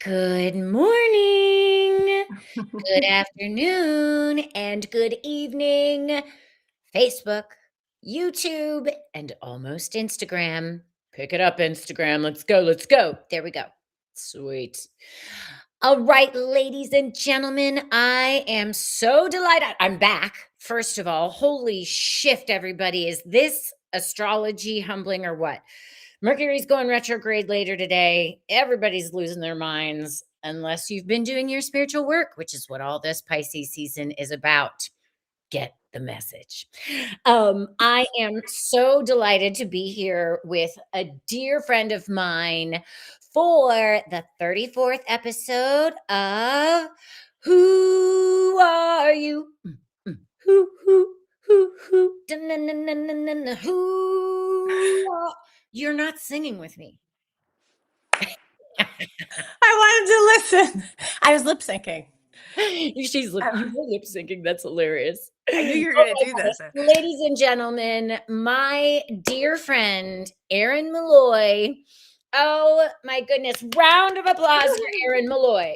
Good morning, good afternoon, and good evening, Facebook, YouTube, and almost Instagram. Pick it up, Instagram. Let's go. Let's go. There we go. Sweet. All right, ladies and gentlemen, I am so delighted. I'm back. First of all, holy shift, everybody. Is this astrology humbling or what? Mercury's going retrograde later today. Everybody's losing their minds unless you've been doing your spiritual work, which is what all this Pisces season is about. Get the message. I am so delighted to be here with a dear friend of mine for the 34th episode of Who Are You? Who, dun-dun-dun-dun-dun-dun, who are you're not singing with me. I wanted to listen. I was lip syncing. You were lip syncing. That's hilarious. I knew you were going to do this. Ladies and gentlemen, my dear friend, Erin Malloy. Oh my goodness. Round of applause for Erin Malloy.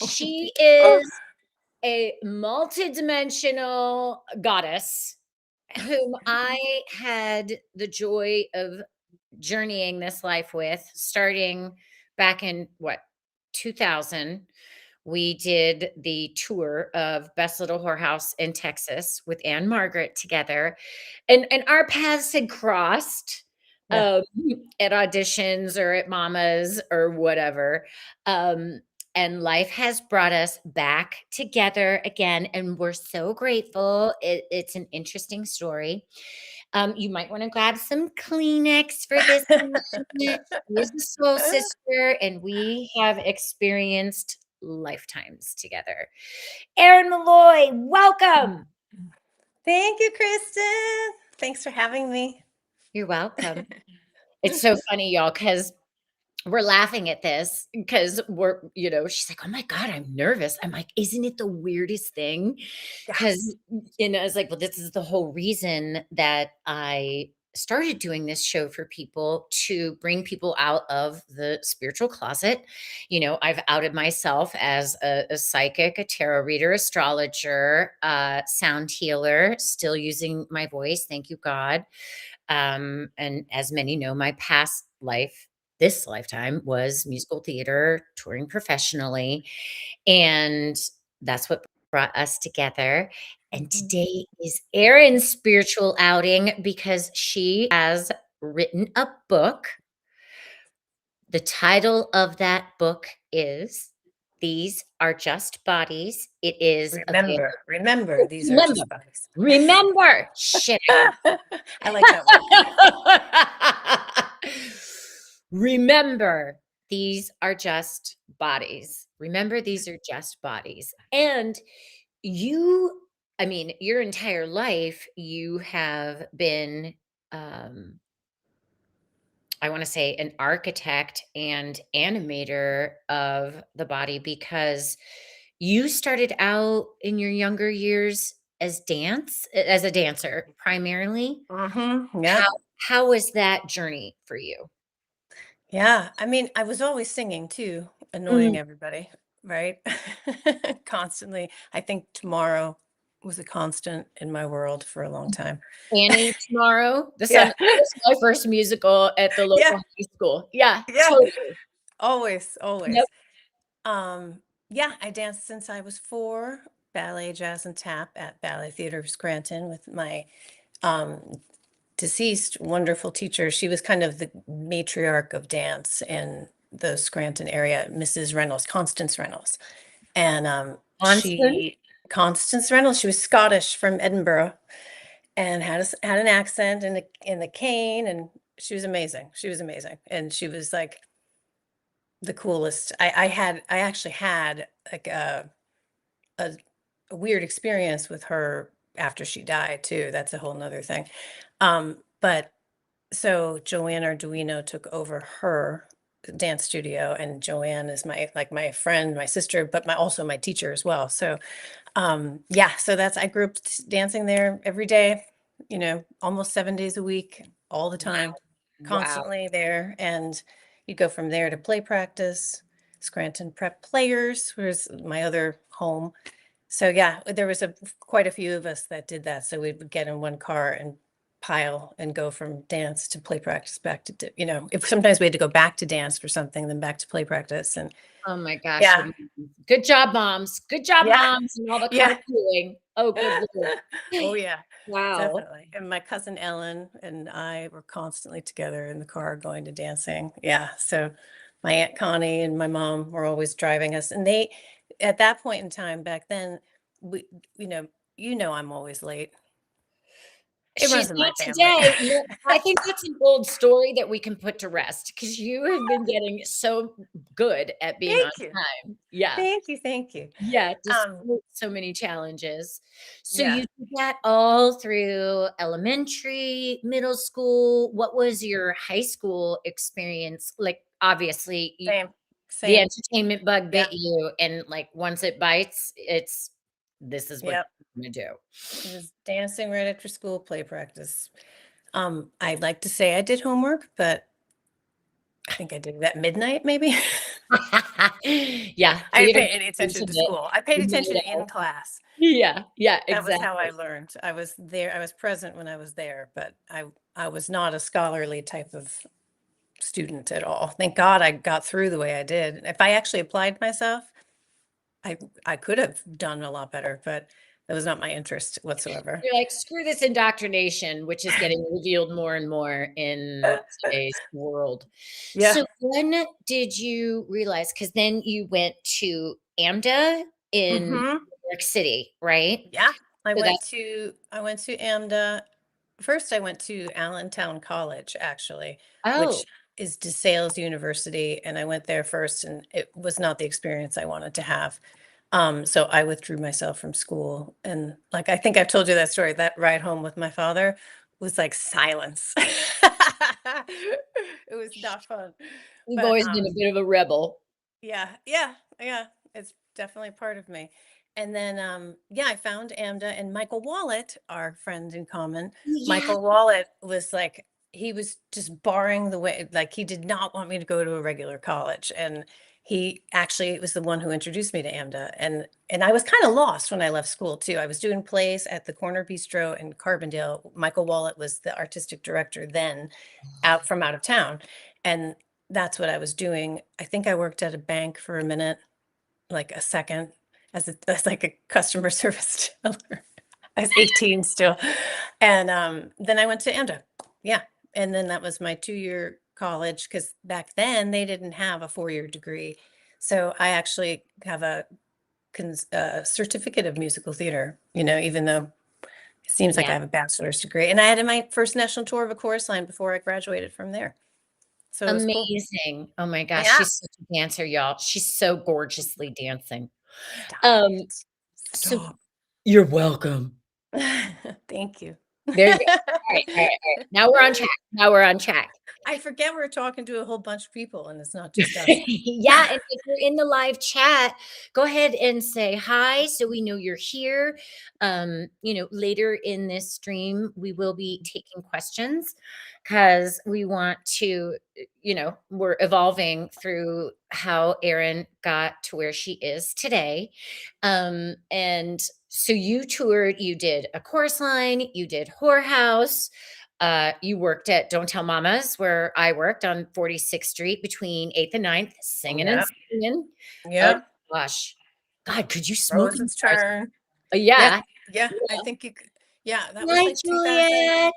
She is a multidimensional goddess whom I had the joy of journeying this life with, starting back in 2000. We did the tour of Best Little Whorehouse in Texas with Ann-Margret together, and our paths had crossed at auditions or at Mama's or whatever. And life has brought us back together again, and we're so grateful. It's an interesting story. You might want to grab some Kleenex for this. She is a soul sister, and we have experienced lifetimes together. Erin Malloy, welcome. Thank you, Kristen. Thanks for having me. You're welcome. It's so funny, y'all, because we're laughing at this because she's like, oh my God, I'm nervous. I'm like, isn't it the weirdest thing? Because, it's like, well, this is the whole reason that I started doing this show for people, to bring people out of the spiritual closet. I've outed myself as a psychic, a tarot reader, astrologer, sound healer, still using my voice. Thank you, God. And as many know, my past life, this lifetime, was musical theater, touring professionally. And that's what brought us together. And today is Erin's spiritual outing because she has written a book. The title of that book is These Are Just Bodies. It is Remember, these are just bodies. Remember. Shit. I like that one. Remember, these are just bodies. Remember, these are just bodies. And your entire life, you have been, I want to say, an architect and animator of the body, because you started out in your younger years as a dancer primarily. Yeah. How was that journey for you? Yeah. I was always singing too, annoying everybody, right? Constantly. I think tomorrow was a constant in my world for a long time. Annie Tomorrow. That was my first musical at the local high school. Yeah, totally. Always. Yep. I danced since I was 4, ballet, jazz, and tap at Ballet Theater of Scranton with my deceased wonderful teacher. She was kind of the matriarch of dance in the Scranton area, Mrs. Reynolds, Constance Reynolds. And Constance Reynolds, she was Scottish from Edinburgh and had an accent in the cane, and she was amazing. And she was like the coolest. I actually had like a weird experience with her after she died too. That's a whole nother thing. But so Joanne Arduino took over her dance studio, and Joanne is my friend, my sister, but also my teacher as well. So so I grew up dancing there every day, almost 7 days a week, all the time, constantly there. And you go from there to play practice, Scranton Prep Players was my other home. So yeah, there was quite a few of us that did that. So we would get in one car and pile and go from dance to play practice back to, if sometimes we had to go back to dance for something, then back to play practice. And Oh my gosh, yeah, your moms. Good job, moms. Good job, yeah, moms, and all the yeah. carpooling. Oh, good lord. Oh yeah, Wow. definitely. And my cousin Ellen and I were constantly together in the car going to dancing. Yeah. So my Aunt Connie and my mom were always driving us. And they, at that point in time back then, we, you know, I'm always late. It She's runs in my not family. today. No, I think that's an old story that we can put to rest because you have been getting so good at being on Thank you. time. Yeah. Thank you. Thank you. Yeah, Um, despite so many challenges. So yeah, you did that all through elementary, middle school. What was your high school experience? Like, obviously, same, the same. entertainment bug Yeah, bit you, and, like, once it bites, it's this is what yeah. you're gonna do. It was dancing right after school, play practice. I'd like to say I did homework, but I think I did it at midnight, maybe. Yeah, I didn't theater pay any gets attention into to the school. I paid attention in weirdo. class. Yeah, yeah, That was how I exactly. learned. I was there. I was present when I was there, but I was not a scholarly type of student at all. Thank God I got through the way I did. If I actually applied myself, I I could have done a lot better, but that was not my interest whatsoever. You're like, "Screw this indoctrination," which is getting revealed more and more in today's world. Yeah. So when did you realize? Because then you went to AMDA in Hmm. New York City, right? Yeah. So that I went to AMDA. First, I went to Allentown College, actually, oh, which is DeSales University, and I went there first, and it was not the experience I wanted to have. So I withdrew myself from school, and like I think I've told you that story. That ride home with my father was like silence. It was not fun, you've but always been a bit of a rebel. yeah, yeah, yeah. It's definitely part of me. And then yeah, I found AMDA and Michael Wallet, our friend in common. Yeah. Michael Wallet was like he was just barring the way, like he did not want me to go to a regular college. And he actually was the one who introduced me to AMDA. And I was kind of lost when I left school too. I was doing plays at the Corner Bistro in Carbondale. Michael Wallet was the artistic director then out of town. And that's what I was doing. I think I worked at a bank for a minute, like a second, as like a customer service teller. I was 18 still. And then I went to AMDA. Yeah. And then that was my 2-year college because back then they didn't have a 4-year degree. So I actually have a certificate of musical theater, even though it seems like I Yeah. have a bachelor's degree. And I had my first national tour of a chorus line before I graduated from there. So it was cool. Amazing. Oh my gosh, Yeah. she's such a dancer, y'all. She's so gorgeously dancing. Stop Um, it. so Stop. you're welcome. Thank you. There you go. Alright, alright, alright. Now we're on track. Now we're on track. I forget we're talking to a whole bunch of people and it's not just us. Yeah, and if you're in the live chat, go ahead and say hi so we know you're here. Later in this stream, we will be taking questions because we want to, we're evolving through how Erin got to where she is today. And so you toured, you did a chorus line, you did Whorehouse, you worked at Don't Tell Mamas, where I worked on 46th Street between 8th and Ninth, singing and Yeah. singing. Oh Yeah. gosh. God, could you smoke in Rose's bars? turn. Yeah. Yeah. Yeah. I Yeah. think you could. Yeah. That was Hi, like 2000, Juliet.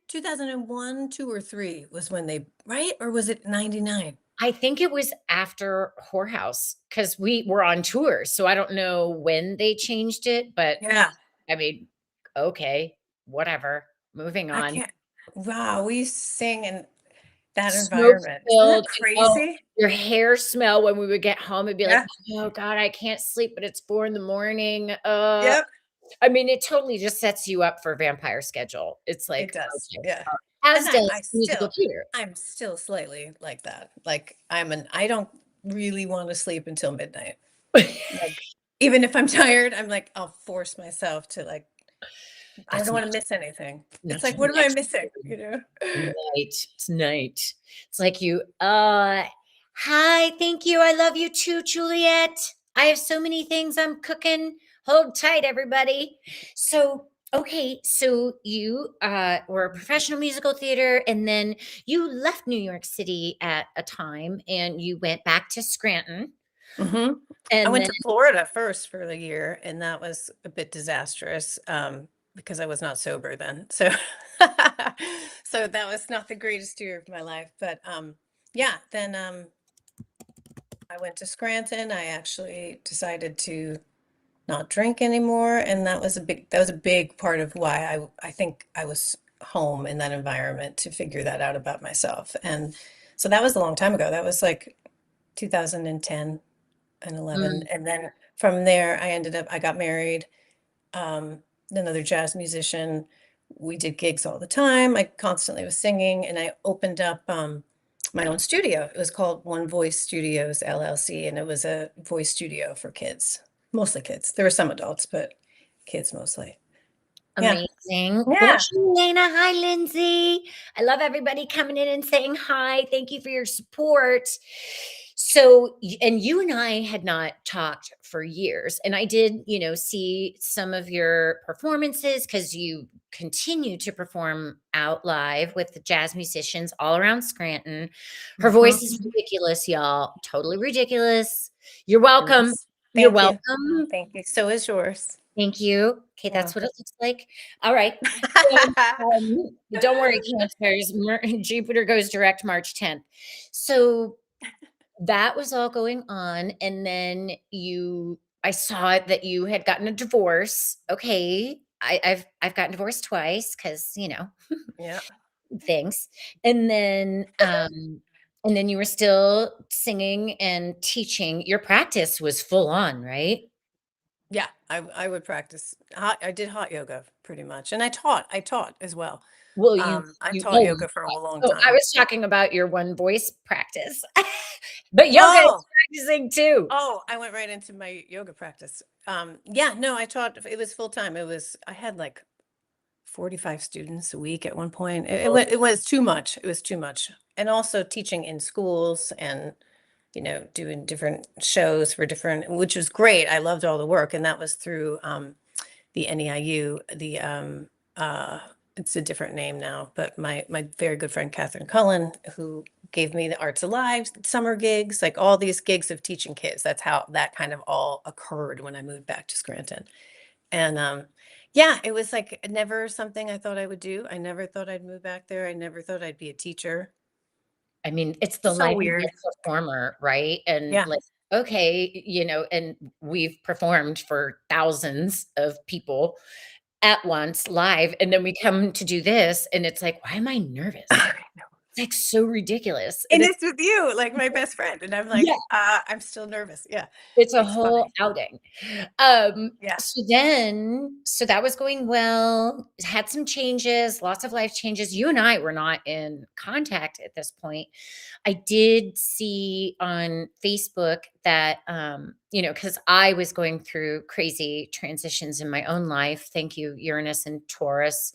2001, 2 or 3 was when they, right? Or was it 99? I think it was after Whorehouse because we were on tour. So I don't know when they changed it, but Yeah. I mean, okay, whatever. Moving I on. can't. Wow. We used to sing in that Smoke environment. Isn't that filled and crazy? your hair smell when we would get home and be like, Yeah. "Oh god, I can't sleep, but it's 4 in the morning." Yep. I mean, it totally just sets you up for vampire schedule. It's It like, does. okay, Yeah. as And does musical theater. I'm still slightly like that. Like I don't really want to sleep until midnight. Like even if I'm tired, I'm like, I'll force myself to like, I That's don't not want to miss anything. not It's too like, what am I much. missing? Night. It's night. It's like you, Hi, thank you. I love you too, Juliet. I have so many things I'm cooking. Hold tight, everybody. So you were a professional musical theater, and then you left New York City at a time, and you went back to Scranton, hmm I and went then to Florida first for the year, and that was a bit disastrous because I was not sober then. So, so that was not the greatest year of my life. But yeah, then I went to Scranton. I actually decided to not drink anymore, and that was a big part of why I think I was home in that environment to figure that out about myself. And so that was a long time ago. That was like 2010 and 11. mm, And then from there, I got married, another jazz musician. We did gigs all the time. I constantly was singing, and I opened up my own studio. It was called One Voice Studios LLC, and it was a voice studio for kids, mostly kids. There were some adults, but kids mostly. Yeah. amazing. Yeah. Bless you, Lena. Hi, Lindsay. I love everybody coming in and saying hi. Thank you for your support. And you and I had not talked for years. And I did, see some of your performances because you continue to perform out live with the jazz musicians all around Scranton. Her voice is Mhm. ridiculous, y'all. Totally ridiculous. You're welcome. Yes. You're Thank you. welcome. Thank you. So is yours. Thank you. Okay, You're that's what welcome. it looks like. All right. And, don't worry, Cancers. Jupiter goes direct March 10th. So that was all going on, and then I saw that you had gotten a divorce. Okay, I've gotten divorced twice because Yeah. things, and then you were still singing and teaching. Your practice was full on, right? Yeah, I would practice I did hot yoga pretty much, and I taught as well. Well, I you taught oh, yoga for a long oh, I time. was talking about your one voice practice. But yoga is Oh, practicing too. oh, I went right into my yoga practice. Yeah, no, I taught, it was full time. I had like 45 students a week at one point. It was too much. It was too much. And also teaching in schools and, doing different shows for different, which was great. I loved all the work. And that was through the NEIU, uh, it's a different name now, but my very good friend Catherine Cullen, who gave me the Arts Alive summer gigs, like all these gigs of teaching kids. That's how that kind of all occurred when I moved back to Scranton. And yeah, it was like never something I thought I would do. I never thought I'd move back there. I never thought I'd be a teacher. I mean, it's the So life of weird. a performer, right? And Yeah. like, okay, and we've performed for thousands of people at once live, and then we come to do this, and it's like, why am I nervous? It's like so ridiculous. And And it's it's with you, like my best friend. And I'm yeah, like, I'm still nervous. Yeah. it's a It's whole funny. outing. Yeah. So that was going well, had some changes, lots of life changes. You and I were not in contact at this point. I did see on Facebook that, because I was going through crazy transitions in my own life. Thank you, Uranus and Taurus,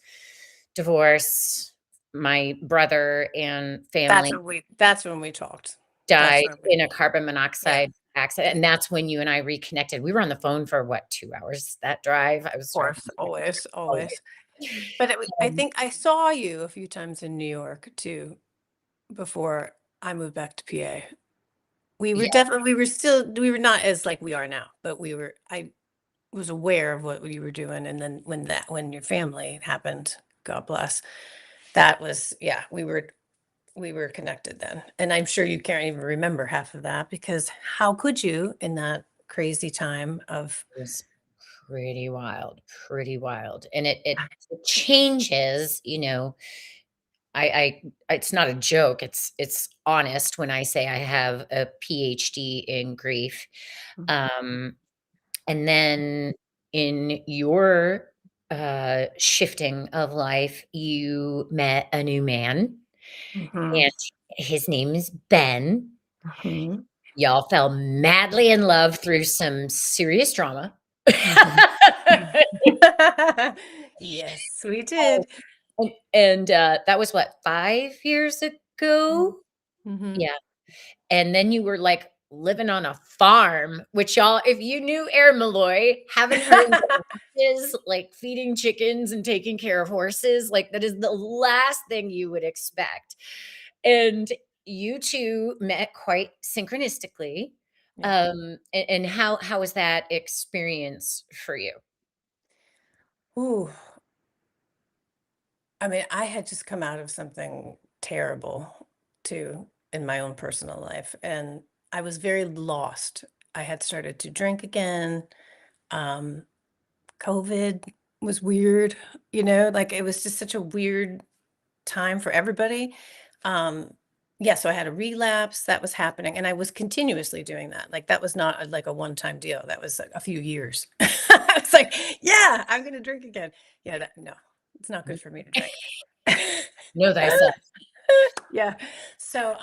divorce, my brother and family That's when we talked. That's died when we in a carbon Yeah, monoxide accident, and that's when you and I reconnected. We were on the phone for what, 2 hours, that drive? I of was driving course, always, always. always. But I Um, think I saw you a few times in New York too before I moved back to PA. yeah, We were not as like we are now, but I was aware of what you were doing. And then when your family happened, God bless, that was, yeah, we were connected then. And I'm sure you can't even remember half of that because how could you in that crazy time of, it was pretty wild, and it changes, it's not a joke, it's honest when I say I have a PhD in grief, um, and then in your, shifting of life, you met a new man, Mhm, and his name is Ben. mhm, Y'all fell madly in love through some serious drama. mhm. Yes, we did. And that was what, 5 years Mhm, ago? mhm. Yeah. and then you were, like, living on a farm, which y'all if you knew Erin Malloy, having her in the ranches, like, feeding chickens and taking care of horses, like, that is the last thing you would expect, and you 2 met quite synchronistically, Yeah. and how was that experience for you? Ooh, I mean, I had just come out of something terrible too in my own personal life, and I was very lost. I had started to drink again. Um, COVID was weird, like it was just such a weird time for everybody. Um, yeah, so I had a relapse that was happening, and I was continuously doing that. Like that was not like a one-time deal. That was like a few years. It's like, yeah, I'm gonna drink again. Yeah, no, it's not good for me to drink. Know thyself. Yeah. So,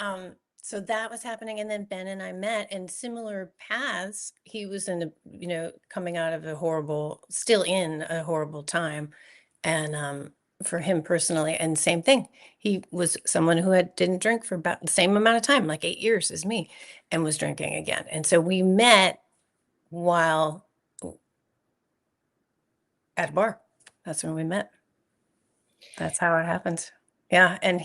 so that was happening, and then Ben and I met in similar paths. He was in a, coming out of a horrible, still in a horrible time, and for him personally, and same thing. He was someone who had didn't drink for about the same amount of time, like 8 years as me, and was drinking again. And so we met while at a bar. That's when we met. That's how it happened. Yeah, and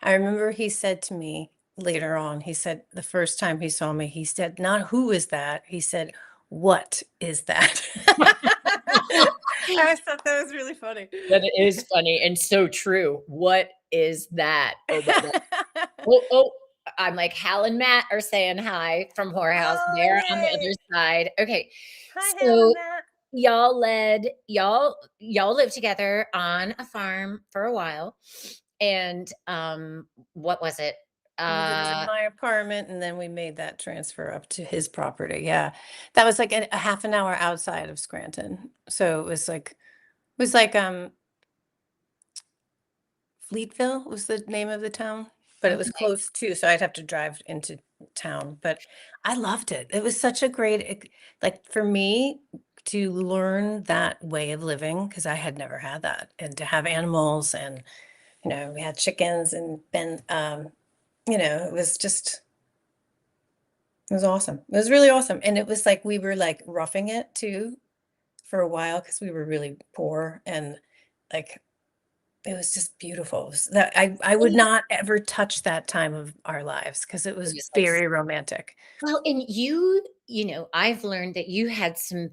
I remember he said to me later on, he said the first time he saw me, he said, "Not who is that?" He said, "What is that?" I thought that was really funny. That is funny and so true. What is that? Oh my god. Oh, I'm like, Hal and Matt are saying hi from Whorehouse. Oh, They're on the other yay. side. Okay, Hi, Hal and so Matt. y'all lived together on a farm for a while, and, what was it? We lived in Uh, my apartment, and then we made that transfer up to his property. Yeah. That was like a half an hour outside of Scranton. So it was like Fleetville was the name of the town, but it was okay. close too, so I'd have to drive into town, but I loved it. It was such a great like, for me to learn that way of living, because I had never had that, and to have animals and, we had chickens and then, it was just it was awesome. It was really awesome, and it was like we were, like, roughing it too for a while because we were really poor, and, like, it was just beautiful. It was that I would not ever touch that time of our lives because it It was was like very romantic. well, and I've learned that you had some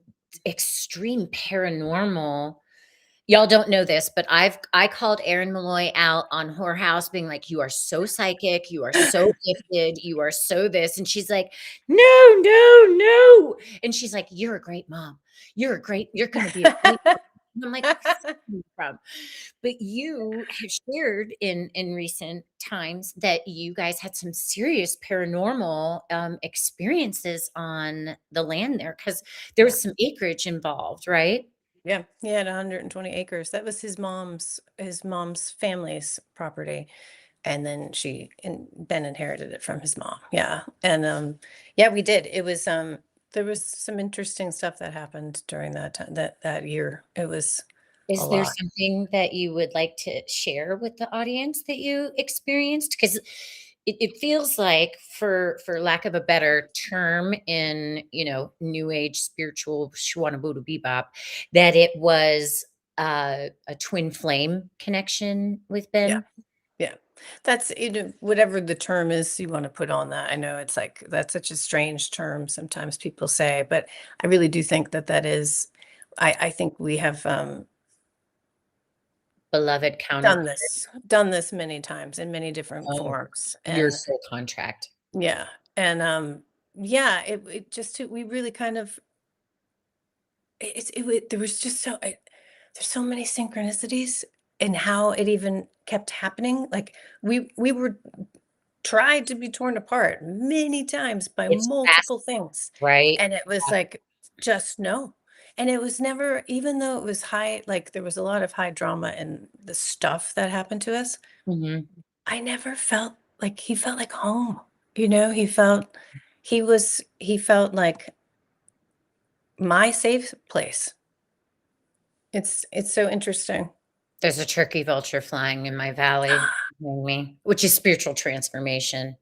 extreme paranormal y'all don't know this, but I called Erin Malloy out on Whorehouse being like, "You are so psychic, you are so gifted, you are so this," and she's like, "No, no, no," and she's like, "You're a great mom. You're gonna be a great mom." And I'm like, "Where's this coming from?" But you have shared in recent times that you guys had some serious paranormal, experiences on the land there because there Yeah. was some acreage involved, right? Yeah, he had 120 acres. That was his mom's family's property, and then Ben inherited it from his mom. Yeah. And yeah, we did. There was some interesting stuff that happened during that year. It was a Is there lot. something that you would like to share with the audience that you experienced? Because it feels like, for lack of a better term in, new age spiritual shwanabuda bebop, that it was, a twin flame connection with Yeah. Ben? Yeah. That's, whatever the term is you want to put on that. I know it's like that's such a strange term sometimes people say, but I really do think that is I think we have Beloved done counterpart, this many times in many different oh, forms. your And soul contract. yeah. And yeah, it just we really kind of there was just there's so many synchronicities in how it even kept happening. Like we were tried to be torn apart many times by It's fast, multiple things, right? and it was like, just no. And it was never, even though it was high, like, there was a lot of high drama in the stuff that happened to us, Mhm. I never felt like he felt like home, he felt like my safe place. It's so interesting. There's a turkey vulture flying in my valley. kidding me? Which is spiritual transformation.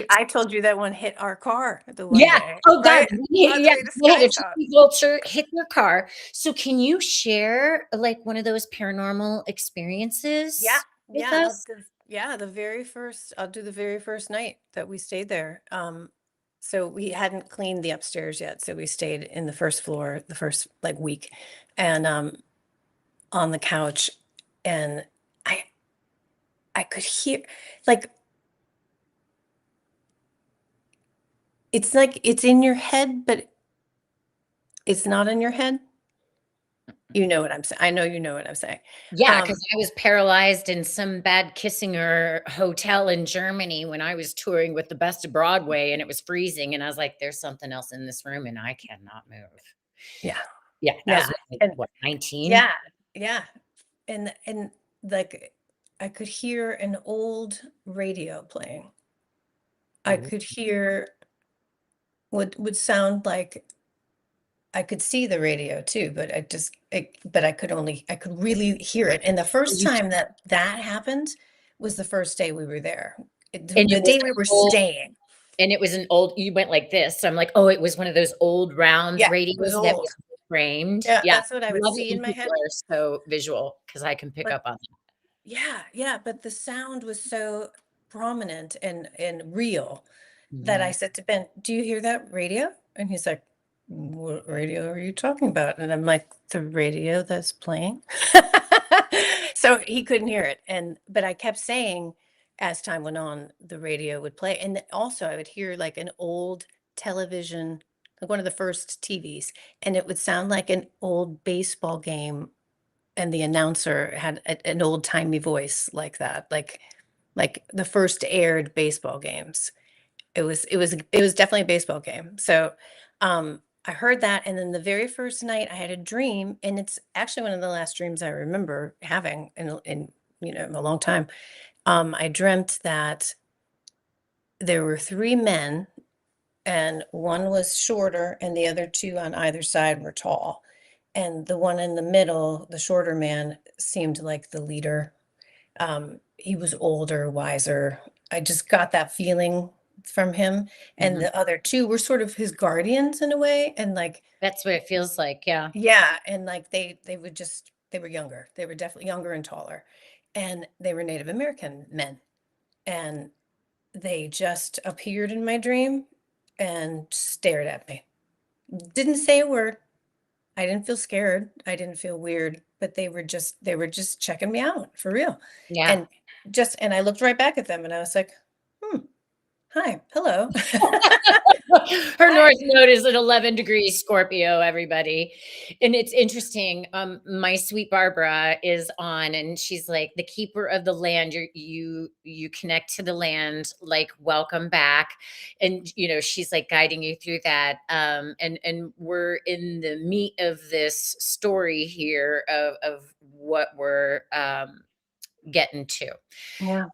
I told you that one hit our car the one Yeah. day, Oh god, right? On the yeah, way to they had Sky a Talk. tree vulture hit your car. So can you share, like, one of those paranormal Yeah, experiences with yeah, us? the very first I'll do the very first night that we stayed there. So we hadn't cleaned the upstairs yet, so we stayed in the first floor the first, like, week, and, on the couch, and I I could hear, like, it's like it's in your head, but it's not in your head. You know what I'm saying. I know you know what I'm saying. Yeah, Um, because I was paralyzed in some bad Kissinger hotel in Germany when I was touring with the Best of Broadway, and it was freezing, and I was like, "There's something else in this room, and I cannot move." yeah, Yeah, I yeah, was, like, and what, 19? yeah, yeah, and, like, I could hear an old radio playing. I Ooh, could hear what would sound like, I could see the radio too, but I could really hear it, and the first you time that that happened was the first day we were there. and it The was day we an were old staying. and it was an old you went like this, so I'm like, "Oh, it was one of those old round Yeah, it was radios that old. was framed." Yeah, Yeah, that's what I I would love it see in when my people head, are so visual because I can pick but up on that. yeah, yeah, but the sound was so prominent and real that I Mhm. said to Ben, "Do you hear that radio?" And he's like, "What radio are you talking about?" And I'm like, "The radio that's playing." So he couldn't hear it, and but I kept saying as time went on, the radio would play, and also I would hear like an old television, like one of the first TVs, and it would sound like an old baseball game, and the announcer had an old-timey voice like that, like the first aired baseball games. It was definitely a baseball game. So, I heard that, and then the very first night I had a dream, and it's actually one of the last dreams I remember having in a long time. I dreamt that there were 3 men, and one was shorter, and the other 2 on either side were tall. And the one in the middle, the shorter man, seemed like the leader. He was older, wiser. I just got that feeling from him, and Mhm. the other 2 were sort of his guardians in a way, and, like, That's what it feels like, yeah. yeah, and, like, they were younger. They were definitely younger and taller, and they were Native American men, and they just appeared in my dream and stared at me. Didn't say a word. I didn't feel scared. I didn't feel weird, but they were just checking me out for real. Yeah. And and I looked right back at them and I was like, "Hmm, hi, hello." Her Hi. north node is at 11 degrees Scorpio, everybody. And it's interesting. My sweet Barbara is on, and she's like the keeper of the land. You connect to the land, like welcome back. And she's like guiding you through that. And we're in the meat of this story here of what we're getting to. Yeah.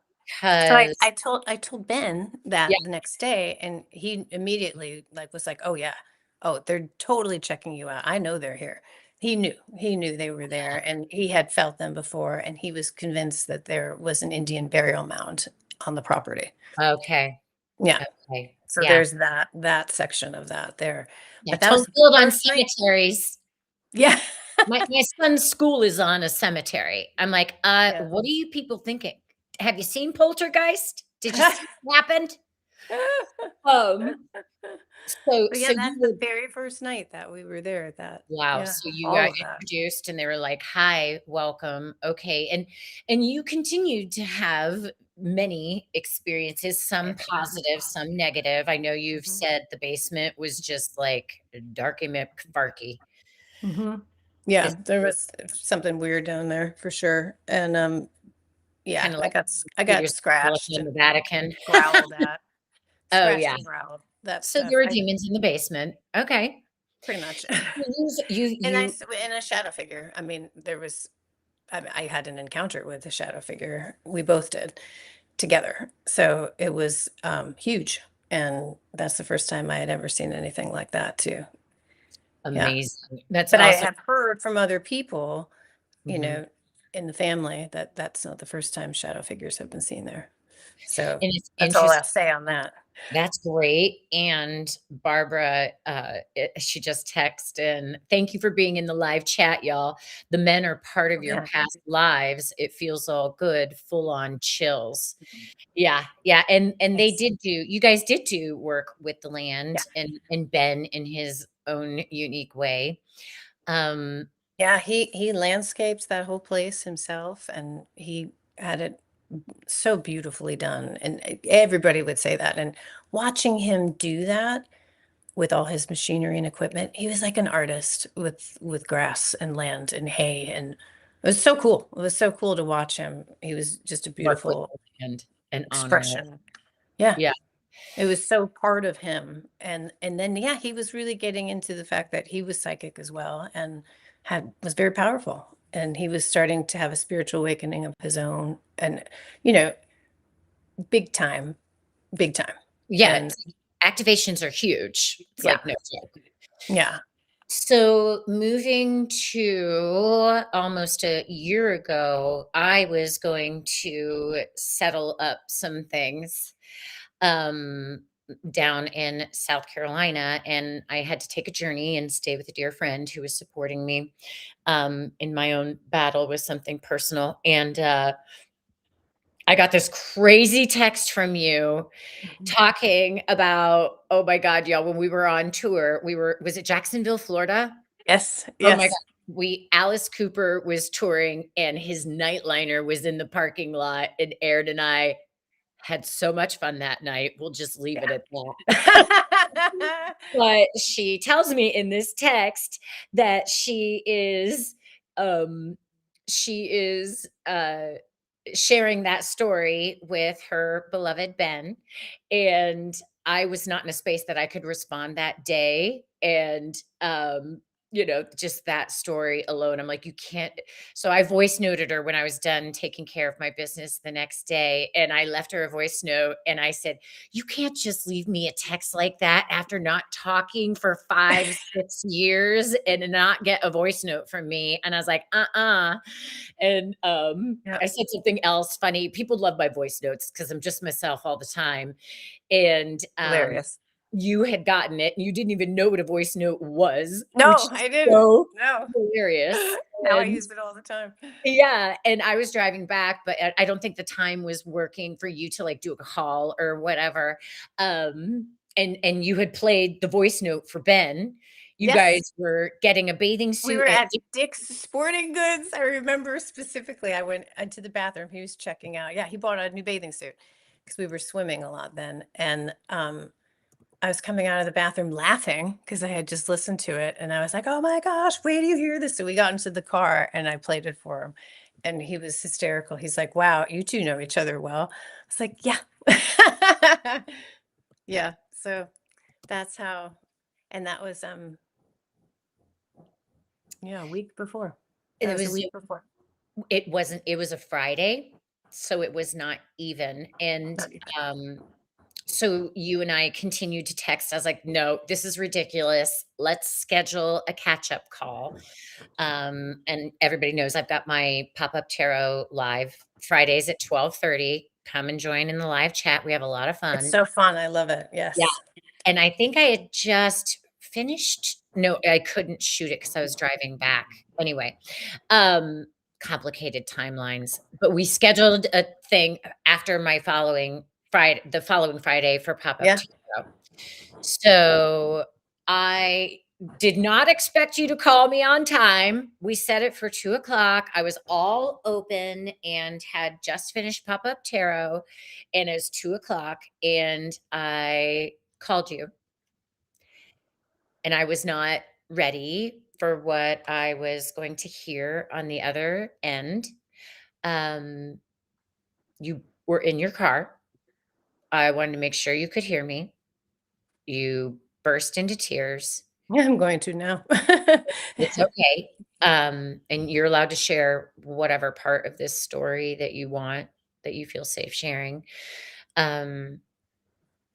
So I Because I told I told Ben yeah, that the next day, and he immediately, like, was like, "Oh, yeah. Oh, they're totally checking you out. I know they're here." He knew they were there, and he had felt them before, and he was convinced that there was an Indian burial mound on the property. okay. Yeah. Okay. So Yeah. there's that section of that there. Yeah, But that was don't the build on first night. cemeteries. Yeah. My son's school is on a cemetery. I'm like, Yeah. what are you people thinking? Have you seen Poltergeist? Did you see what happened?" Um, so But yeah, so you that's the were very first night that we were there, wow, yeah, so you all got of that. introduced and they were like, "Hi, welcome." Okay, and you continued to have many experiences, some positive, some negative. I know you've Mhm. said the basement was just like darky McFarky. Mhm. Is Yeah, there was something weird down there for sure, and, yeah, kinda like I got Peter's Basilica scratched in the and Vatican. growled at. Oh, Scratched yeah. and growled, that So stuff, there were I demons in the basement. Okay. pretty much. And You a shadow figure, I mean, I had an encounter with a shadow figure, we both did, together, so it was, huge, and that's the first time I had ever seen anything like that too, yeah. amazing. That's But I awesome. have heard from other people, you Mhm. know, in the family that that's not the first time shadow figures have been seen there. So And it's that's all interesting. I'll say on that. That's great, and Barbara, she just texted in, "Thank you for being in the live chat, y'all. The men are part of Oh, your yeah. past lives. It feels all good, full on chills." Yeah, yeah, and they Thanks. did do you guys did do work with the Yeah. land and Ben in his own unique way. Um, Yeah, he landscaped that whole place himself, and he had it so beautifully done, and everybody would say that, and watching him do that with all his machinery and equipment, he was like an artist with grass and land and hay, and it was so cool. It was so cool to watch him. He was just a work with beautiful the land and honor it. expression. Yeah, Yeah. it was so part of him, and then, yeah, he was really getting into the fact that he was psychic as well, and had was very powerful, and he was starting to have a spiritual awakening of his own, and, you know, big time, big time, Yeah, and activations are huge. It's yeah, like no joke. yeah. So, moving to almost a year ago, I was going to settle up some things um, down in South Carolina, and I had to take a journey and stay with a dear friend who was supporting me in my own battle with something personal. And I got this crazy text from you Mhm. talking about, oh my God, y'all, when we were on tour, was it Jacksonville, Florida? Yes, Oh my god. yes. Alice Cooper was touring and his nightliner was in the parking lot, and Aaron and I had so much fun that night. We'll just leave it Yeah. at that. But she tells me in this text that um she is sharing that story with her beloved Ben, and I was not in a space that I could respond that day, and, just that story alone, I'm like, "You can't." So I voice noted her when I was done taking care of my business the next day, and I left her a voice note, and I said, "You can't just leave me a text like that after not talking for 5, 6 years and not get a voice note from me." And I was like, "Uh-uh." And, Yeah, I said something else funny. People love my voice notes because 'cause I'm just myself all the time. And, hilarious. you had gotten it, and you didn't even know what a voice note was, which No, is I didn't. so No. hilarious. Now I And use it all the time. yeah, and I was driving back, but I don't think the time was working for you to, like, do a call or whatever. And you had played the voice note for Ben. You Yes, guys were getting a bathing we suit were at at Dick's Sporting Goods. I remember specifically, I went into the bathroom, he was checking out. Yeah, he bought a new bathing suit because we were swimming a lot then, and, I was coming out of the bathroom laughing because I had just listened to it, and I was like, "Oh my gosh, wait do you hear this?" So we got into the car and I played it for him, and he was hysterical. He's like, "Wow, you 2 know each other well." I was like, "Yeah." Yeah, so that's how, and that was, yeah, a week before. and That was a week before. it was a Friday, so it was not even, and, Not even. um, so you and I continued to text. I was like, "No, this is ridiculous. Let's schedule a catch-up call." And everybody knows I've got my pop-up tarot live Fridays at 12:30. Come and join in the live chat. We have a lot of It's fun. so fun, I love it, Yeah, yes. and I think I had just finished no, I couldn't shoot it because I was driving back. Anyway, um, complicated timelines, but we scheduled a thing after the following Friday for pop-up Yeah, tarot. So, I did not expect you to call me on time. We set it for 2 o'clock. I was all open and had just finished pop-up tarot, and it's 2 o'clock, and I called you, and I was not ready for what I was going to hear on the other end. Um, you were in your car. I wanted to make sure you could hear me. You burst into tears. yeah, I'm going to now. It's okay. And you're allowed to share whatever part of this story that you want, that you feel safe sharing. Um,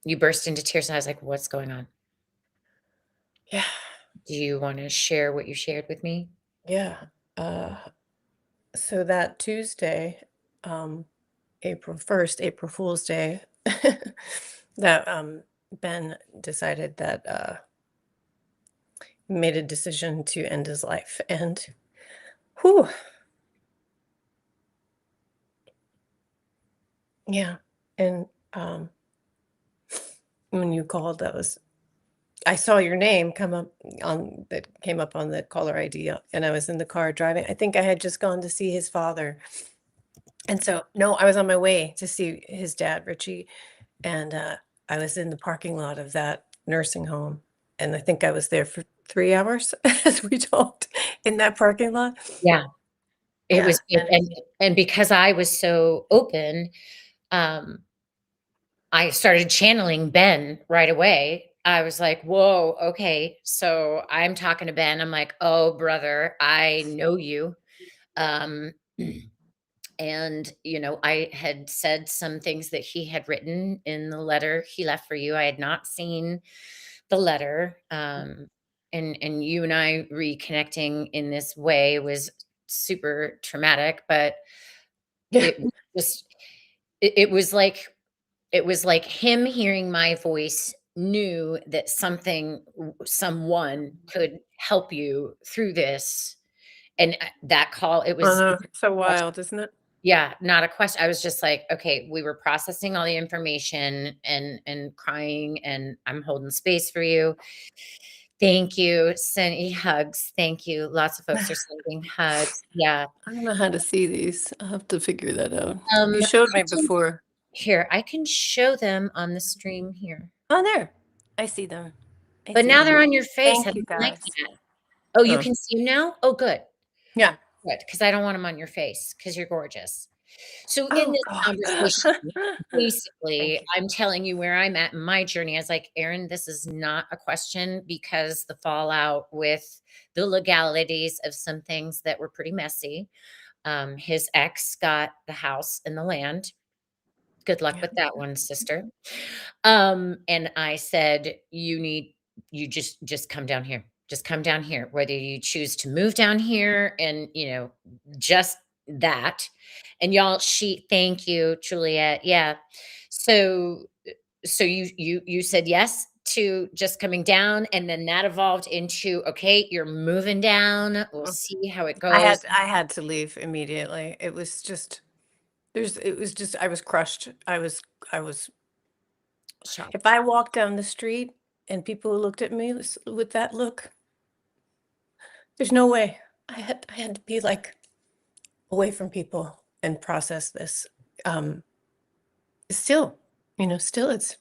you burst into tears, and I was like, "What's going on? Yeah, Do you wanna share what you shared with me?" yeah, uh So that Tuesday, April 1st, April Fool's Day, that Ben decided that made a decision to end his life. And whew, yeah. And when you called, that was I saw your name come up on that came up on the caller ID, and I was in the car driving. I think I had just gone to see his father. And so, no, I was on my way to see his dad, Richie, and I was in the parking lot of that nursing home. And I think I was there for 3 hours as we talked in that parking lot. Yeah, it Yeah. was good, and because I was so open, um, I started channeling Ben right away. I was like, "Whoa, okay." So I'm talking to Ben. I'm like, "Oh, brother, I know you." Um, and, I had said some things that he had written in the letter he left for you. I had not seen the letter. And you and I reconnecting in this way was super traumatic, but Yeah. it was just it was like him hearing my voice knew that someone could help you through this, and, that call, it I was know. So wild, isn't it? yeah, not a question. I was just like, "Okay," we were processing all the information and crying, and I'm holding space for you. Thank you. Sending hugs. Thank you. Lots of folks are sending hugs. Yeah. I don't know how to see these. I'll have to figure that out. You showed I me can before. here, I can show them on the stream here, Oh, there. I see them. I but see now they're them. on your face. I Thank you, don't like guys. that. Oh, you Oh, can see 'em now? Oh, good. yeah. Good, because I don't want them on your face because 'cause you're gorgeous. So in Oh, this God. conversation, Thank basically, you. I'm telling you where I'm at in my journey. I was like, "Erin, this is not a question because the fallout with the legalities of some things that were pretty messy. His ex got the house and the land. Good luck Yeah. with that one, sister." And I said, you just come down here. Just come down here. Whether you choose to move down here and, just that. And y'all, thank you, Juliet. Yeah. So you said yes to just coming down, and then that evolved into, okay, you're moving down. We'll Mm. see how it goes. I had to leave immediately. It was just it was just I was crushed. I was if Shocked. I walked down the street and people looked at me with that look, there's no way. I had to be like away from people and process this. Um, still, still it's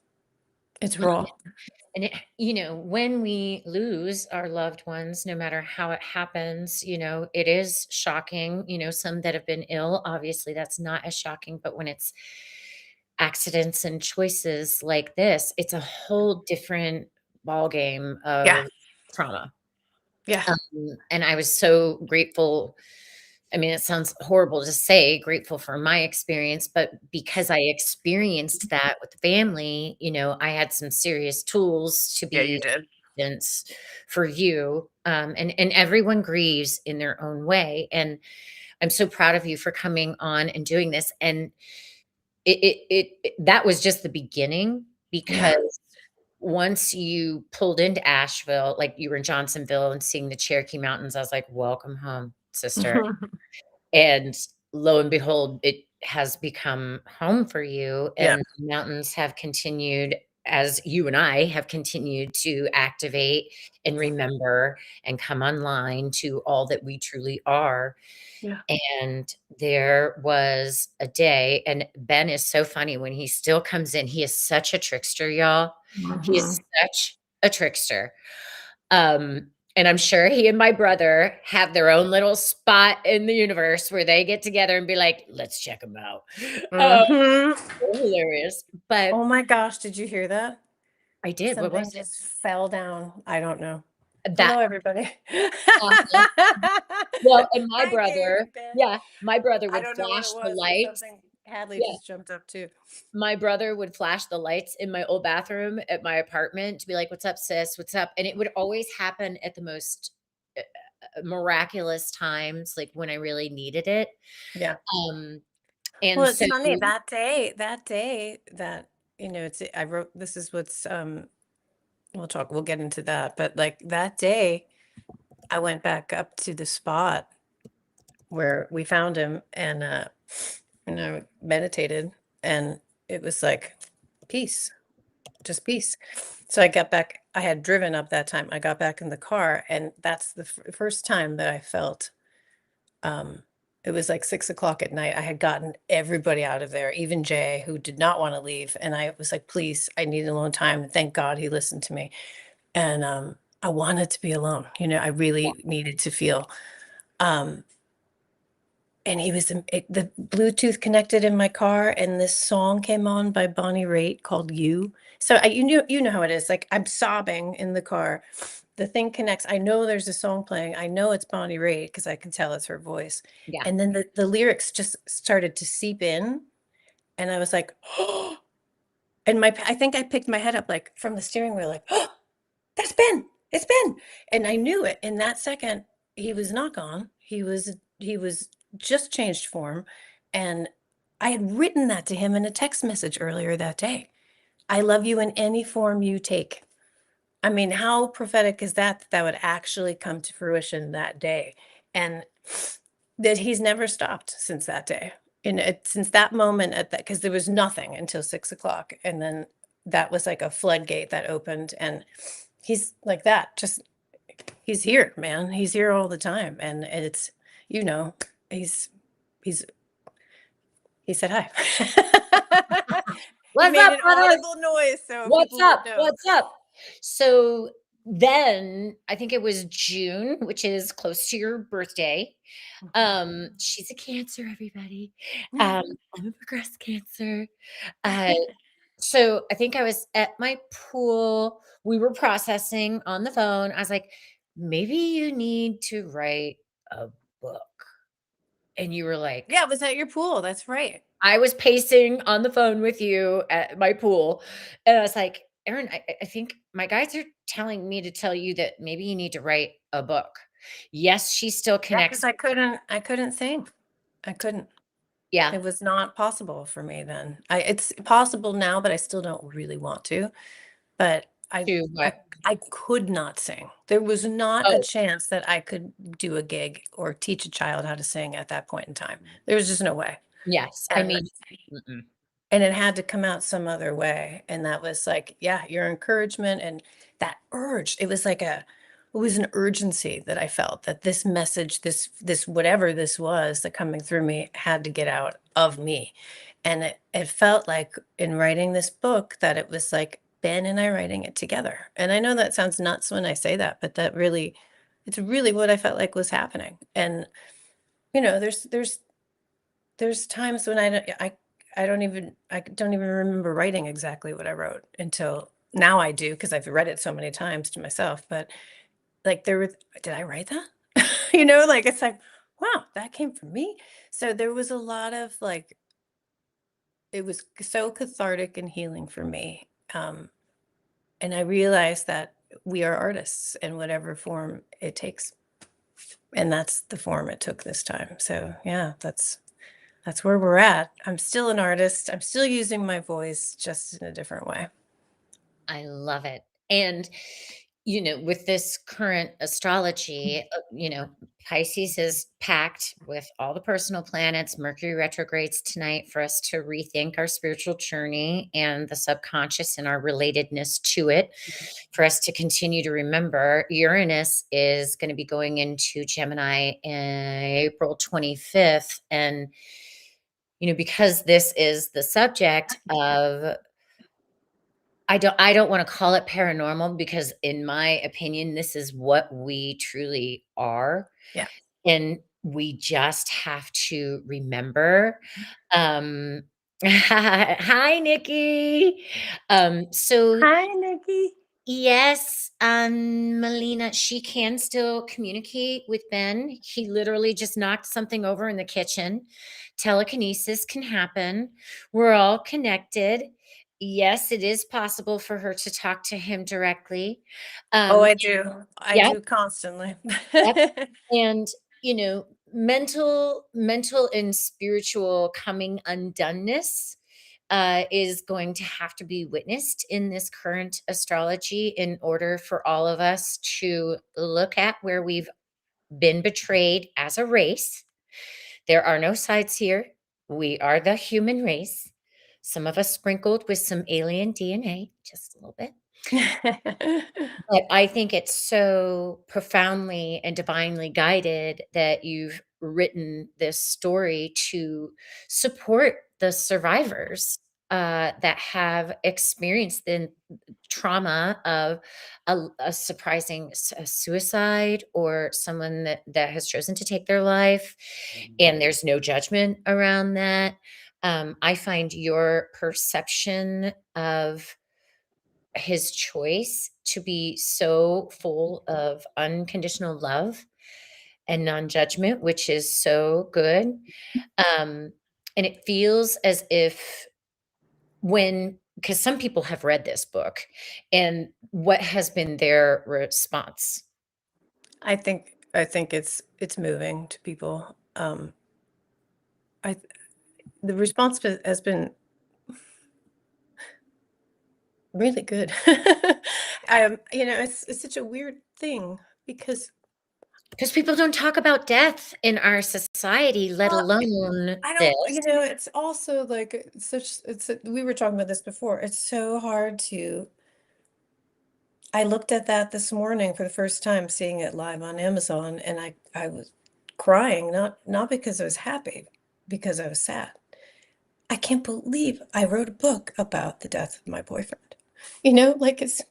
raw. And when we lose our loved ones, no matter how it happens, it is shocking. Some that have been ill, obviously that's not as shocking, but when it's accidents and choices like this, it's a whole different ball game Yeah. of trauma. Yeah. And I was so grateful. I mean, it sounds horrible to say grateful for my experience, but because I experienced that with the family, I had some serious tools to Yeah, you be did. assistance for you. And everyone grieves in their own way. And I'm so proud of you for coming on and doing this. And that was just the beginning, Yeah. because once you pulled into Asheville, like you were in Johnsonville and seeing the Cherokee Mountains, I was like, welcome home, sister. And lo and behold, it has become home for you, Yeah. and the mountains have continued, as you and I have continued to activate and remember and come online to all that we truly are. Yeah. And there was a day, and Ben is so funny when he still comes in. He is such a trickster, y'all. He is Mhm. such a trickster. And I'm sure he and my brother have their own little spot in the universe where they get together and be like, "Let's check them out." Oh, Mhm. so hilarious. But Oh my gosh, did you hear that? I did. What Something was it? just fell down. I don't know. That Hello, everybody. uh-huh. Well, and my Hi, brother, Kate, Ben. yeah, my brother I would don't know what it flash the was, but lights. something Hadley Yeah. just jumped up too. My brother would flash the lights in my old bathroom at my apartment to be like, "What's up, sis? What's up?" And it would always happen at the most miraculous times, like, when I really needed it. Yeah. Um, Well, and it's so funny that day that, it's I wrote this is what's, we'll get into that, but, like, that day, I went back up to the spot where we found him and I meditated, and it was like peace, just peace. So I got back I had driven up that time. I got back in the car, and that's the first time that I felt, um it was like 6 o'clock at night. I had gotten everybody out of there, even Jay, who did not want to leave. And I was like, please, I need alone time. And thank God he listened to me. And I wanted to be alone. I yeah, really needed to feel. Um, and the Bluetooth connected in my car, and this song came on by Bonnie Raitt called "You." So you know how it is. Like, I'm sobbing in the car. The thing connects. I know there's a song playing. I know it's Bonnie Raitt because I can tell it's her voice. yeah. And then the lyrics just started to seep in, and I was like, oh. And I think I picked my head up like from the steering wheel, like, oh, that's Ben. It's Ben. And I knew it. In that second, he was not gone. He was just changed form. And I had written that to him in a text message earlier that day. I love you in any form you take. I mean, how prophetic is that would actually come to fruition that day? And that he's never stopped since that day. And since that moment at that, because there was nothing until 6 o'clock. And then that was like a floodgate that opened. And he's like that. Just he's here, man. He's here all the time. And it's, you know, he's he's he said hi. He "What's made up, an brother? audible noise so What's people would up? know. What's up?" So then I think it was June, which is close to your birthday. She's a Cancer, everybody. Um, I'm a progressed Cancer. Uh, so I think I was at my pool. We were processing on the phone. I was like, "Maybe you need to write a book." And you were like, Yeah, it was at your pool. That's right. I was pacing on the phone with you at my pool, and I was like, "Erin, I think my guides are telling me to tell you that maybe you need to write a book." Yes, she still Yeah, because connects. I couldn't sing. I couldn't. Yeah, It was not possible for me then. It's possible now, but I still don't really want to. But to I what? I could not sing. There was not a Oh, chance that I could do a gig or teach a child how to sing at that point in time. There was just no way. yes. I And mean, mm-mm. and it had to come out some other way. And that was like, yeah, your encouragement and that urge. It was an urgency that I felt that this message, this whatever this was that coming through me had to get out of me. And it felt like in writing this book that it was like Ben and I writing it together. And I know that sounds nuts when I say that, but it's really what I felt like was happening. And there's times when I don't even remember writing exactly what I wrote until now I do because I've read it so many times to myself. But like did I write that? Like it's like, wow, that came from me. So there was a lot of like it was so cathartic and healing for me. And I realized that we are artists in whatever form it takes. And that's the form it took this time. So yeah, that's where we're at. I'm still an artist. I'm still using my voice just in a different way. I love it. And, with this current astrology, Pisces is packed with all the personal planets. Mercury retrogrades tonight for us to rethink our spiritual journey and the subconscious and our relatedness to it, for us to continue to remember. Uranus is going to be going into Gemini in April 25th. And, because this is the subject of, I don't wanna call it paranormal because in my opinion, this is what we truly are, Yeah. and we just have to remember. Um Hi, Nikki. So Hi, Nikki. yes, Melina, she can still communicate with Ben. He literally just knocked something over in the kitchen. Telekinesis can happen. We're all connected. yes, it is possible for her to talk to him directly. Oh, Um, I do. I yep, do constantly. yep, and, mental and spiritual coming undoneness, is going to have to be witnessed in this current astrology in order for all of us to look at where we've been betrayed as a race. There are no sides here. We are the human race. Some of us sprinkled with some alien DNA, just a little bit. But I think it's so profoundly and divinely guided that you've written this story to support the survivors, that have experienced the trauma of a surprising a suicide or someone that has chosen to take their life, and there's no judgment around that. I find your perception of his choice to be so full of unconditional love and non-judgment, which is so good. Um, and it feels as if when because some people have read this book, and what has been their response? I think it's moving to people. I The response has been really good. It's such a weird thing because Because people don't talk about death in our society, let well, alone I don't, this. it's also like we were talking about this before. It's so hard to. I looked at that this morning for the first time, seeing it live on Amazon, and I was crying, not because I was happy, because I was sad. I can't believe I wrote a book about the death of my boyfriend. Like it's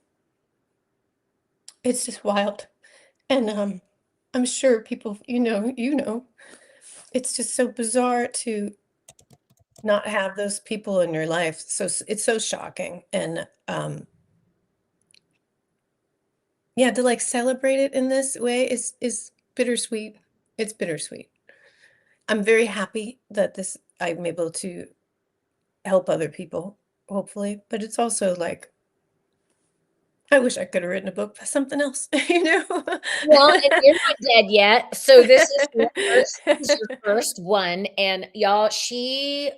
just wild. And I'm sure people, it's just so bizarre to not have those people in your life. So it's so shocking. And yeah, to like celebrate it in this way is bittersweet. It's bittersweet. I'm very happy that this I'm able to help other people, hopefully. But it's also like I wish I could have written a book about something else, Well, and you're not dead yet. So this is your first one, and y'all, she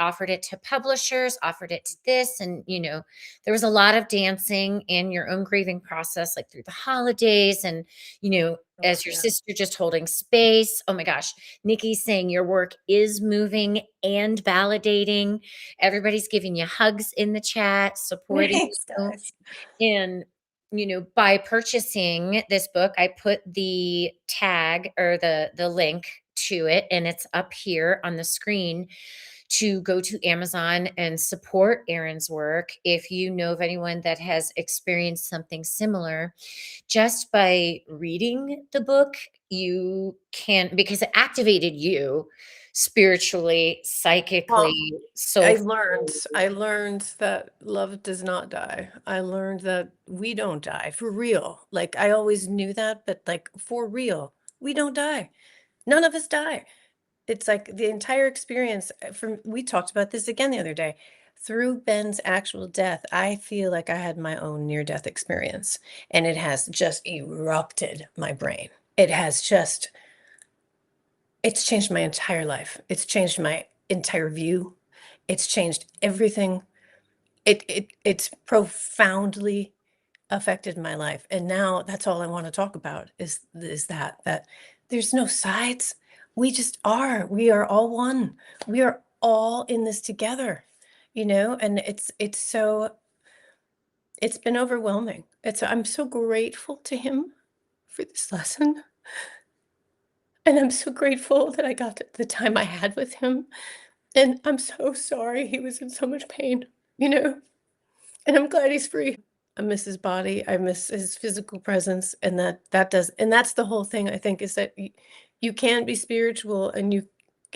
offered it to publishers, offered it to this, and, there was a lot of dancing in your own grieving process, like, through the holidays and, Oh, as your yeah. sister just holding space. Oh my gosh, Nikki's saying your work is moving and validating. Everybody's giving you hugs in the chat, supporting Thanks, you, guys. and by purchasing this book, I put the tag or the link to it, and it's up here on the screen to go to Amazon and support Erin's work. If you know of anyone that has experienced something similar, just by reading the book, you can, because it activated you spiritually, Well, psychically, I soulfully. learned I learned that love does not die. I learned that we don't die for real. Like I always knew that, but like for real, we don't die. None of us die. It's like the entire experience from we talked about this again the other day. Through Ben's actual death, I feel like I had my own near-death experience, and it has just erupted my brain. It has just it's changed my entire life. It's changed my entire view. It's changed everything. It's profoundly affected my life. And now that's all I want to talk about is that there's no sides. We just are. We are all one. We are all in this together, and it's been overwhelming. I'm so grateful to him for this lesson. And I'm so grateful that I got the time I had with him. And I'm so sorry he was in so much pain, you know? And I'm glad he's free. I miss his body. I miss his physical presence. And that's the whole thing, I think, is that you can be spiritual and you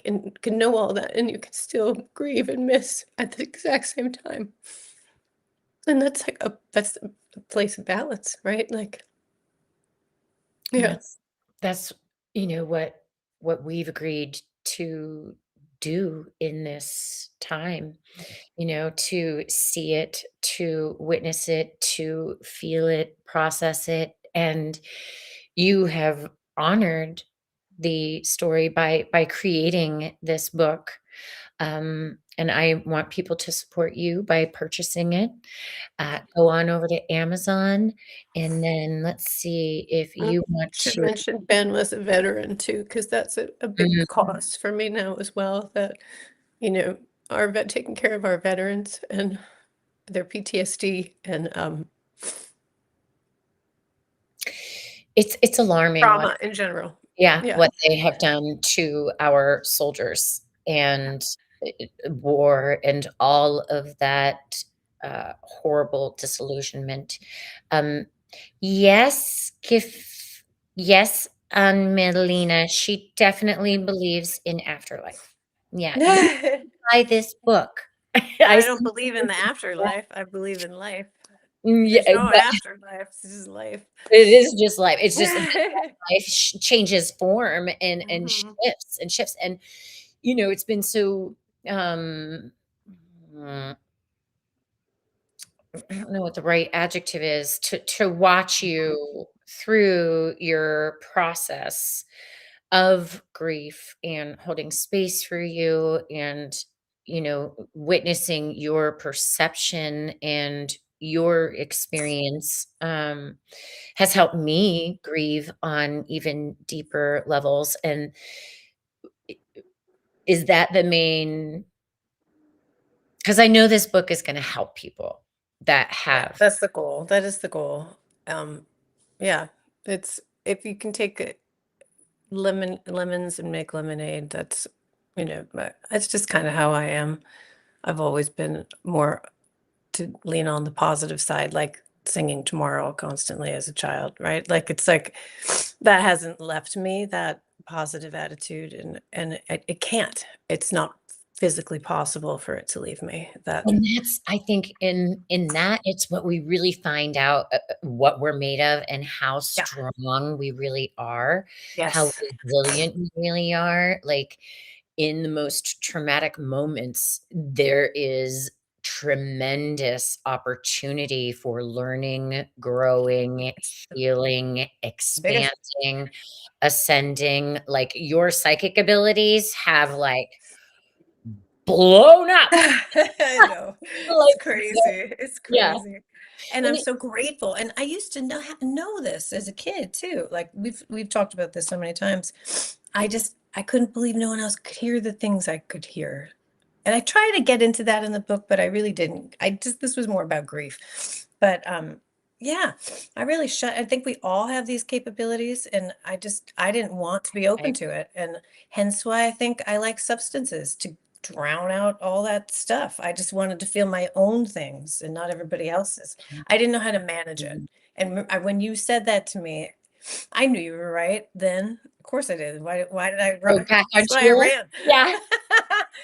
can know all that and you can still grieve and miss at the exact same time. And that's a place of balance, right? Like, And yeah. that's what we've agreed to do in this time, to see it, to witness it, to feel it, process it, and you have honored the story by creating this book. And I want people to support you by purchasing it. Go on over to Amazon, and then let's see if I you want should to. mention Ben was a veteran too, because that's a big Mhm. cost for me now as well, that, you know, taking care of our veterans and their PTSD and It's alarming what trauma in general. yeah, Yeah. what they have done to our soldiers and war and all of that horrible disillusionment. Um, yes, yes, Aunt Melina, she definitely believes in afterlife. Yeah, you buy this book. I I don't see. believe in the afterlife. I believe in life. Yeah, There's no but afterlife. This is life. it is just life. It's just that life changes form and Mhm. shifts, and it's been so. Um, mm, I don't know what the right adjective is to watch you through your process of grief and holding space for you and witnessing your perception and your experience has helped me grieve on even deeper levels. And is that the main, because I know this book is going to help people that Yeah, have. that's the goal. That is the goal. Um, yeah, it's if you can take lemons and make lemonade, that's just kind of how I am. I've always been more to lean on the positive side, like singing tomorrow constantly as a child, right? Like it's like that hasn't left me, that positive attitude, and it can't. It's not physically possible for it to leave me. That And that's, I think, in that, it's what we really find out, what we're made of and how yeah. strong we really are, how Yes. resilient we really are. Like, in the most traumatic moments, there is tremendous opportunity for learning, growing, It's healing, the biggest. expanding, ascending. Like, your psychic abilities have, like, blown up. I know. It's Like, crazy. It's yeah. crazy. And I'm And it so grateful. And I used to know this as a kid too. Like we've talked about this so many times. I couldn't believe no one else could hear the things I could hear. And I try to get into that in the book, but I really didn't. This was more about grief. But yeah, I think we all have these capabilities, and I didn't want to be I open to it. And hence why I think I like substances to drown out all that stuff. I just wanted to feel my own things and not everybody else's. I didn't know how to manage it. And when you said that to me, I knew you were right then. Of course I did. Why did I go run? back on That's why I fuel. ran. Yeah.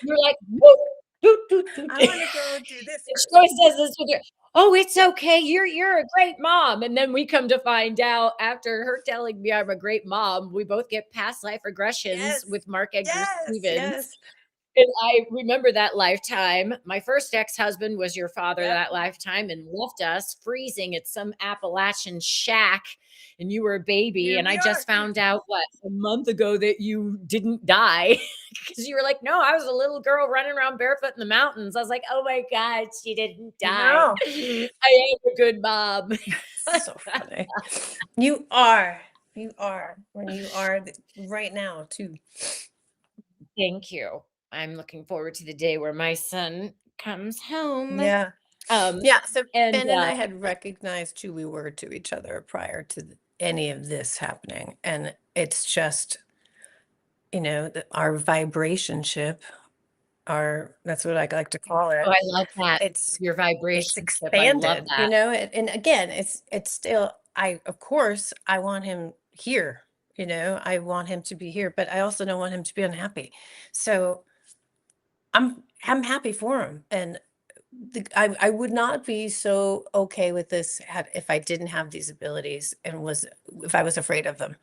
You're like, "Whoop, doot, doot, doot." I want to go do this And she first. always says this with her, "Oh, it's okay. You're a great mom." And then we come to find out after her telling me I'm a great mom, we both get past life regressions Yes. with Mark Edgar Yes. Stevens. Yes. And I remember that lifetime. My first ex-husband was your father Yep. that lifetime and left us freezing at some Appalachian shack, and you were a baby, Here and I we just are. found out, a month ago that you didn't die because you were like, "No, I was a little girl running around barefoot in the mountains." I was like, "Oh my god, she didn't die. No. I am a good mom." So funny. You are. You are. When you are right now too. Thank you. I'm looking forward to the day where my son comes home. Yeah. Um, Yeah. So and, Ben and I had recognized who we were to each other prior to any of this happening. And it's just, our vibration ship, that's what I like to call oh, it. I love that. It's Your it's vibration tip. I love expanded, that. and again, it's still of course I want him here, I want him to be here, but I also don't want him to be unhappy. So I'm happy for him. And I would not be so okay with this if I didn't have these abilities and if I was afraid of them.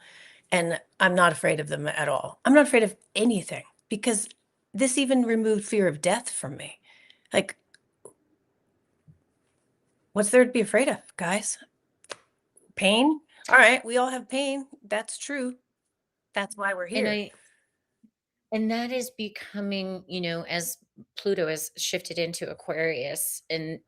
And I'm not afraid of them at all. I'm not afraid of anything because this even removed fear of death from me. Like, what's there to be afraid of, guys? Pain? All right, we all have pain. That's true. That's why we're And here. I and that is becoming, as Pluto has shifted into Aquarius, and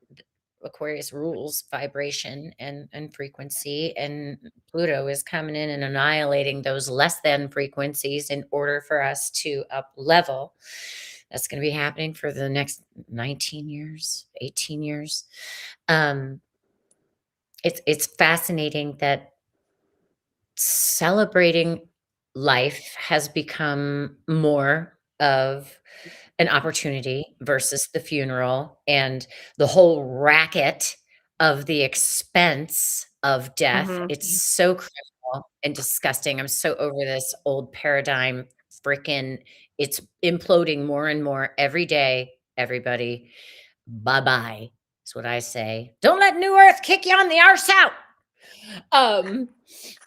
Aquarius rules vibration and frequency, and Pluto is coming in and annihilating those less than frequencies in order for us to up level. That's going to be happening for the next 19 years, 18 years. Um, it's fascinating that celebrating life has become more of an opportunity versus the funeral and the whole racket of the expense of death. Mhm. It's so criminal and disgusting. I'm so over this old paradigm. Freaking, it's imploding more and more every day. Everybody, bye bye. Is what I say. Don't let New Earth kick you on the arse out. Um,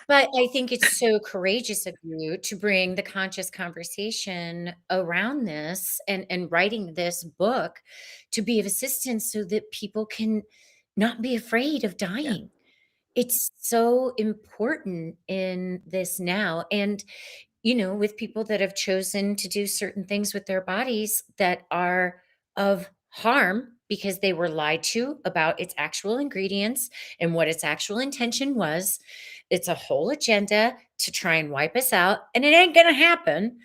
but I think it's so courageous of you to bring the conscious conversation around this and writing this book to be of assistance so that people can not be afraid of Yeah, dying. It's so important in this now. And with people that have chosen to do certain things with their bodies that are of harm because they were lied to about its actual ingredients and what its actual intention was. It's a whole agenda to try and wipe us out, and it ain't going to happen.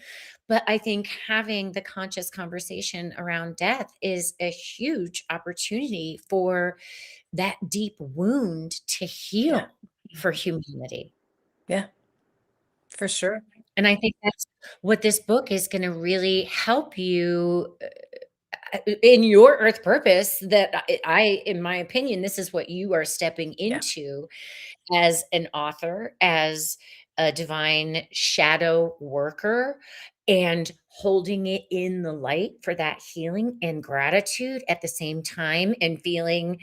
But I think having the conscious conversation around death is a huge opportunity for that deep wound to yeah, heal for humanity. yeah, for sure. And I think that's what this book is gonna really help you, in your earth purpose that in my opinion, this is what you are stepping Yeah, into as an author, as a divine shadow worker, and holding it in the light for that healing and gratitude at the same time, and feeling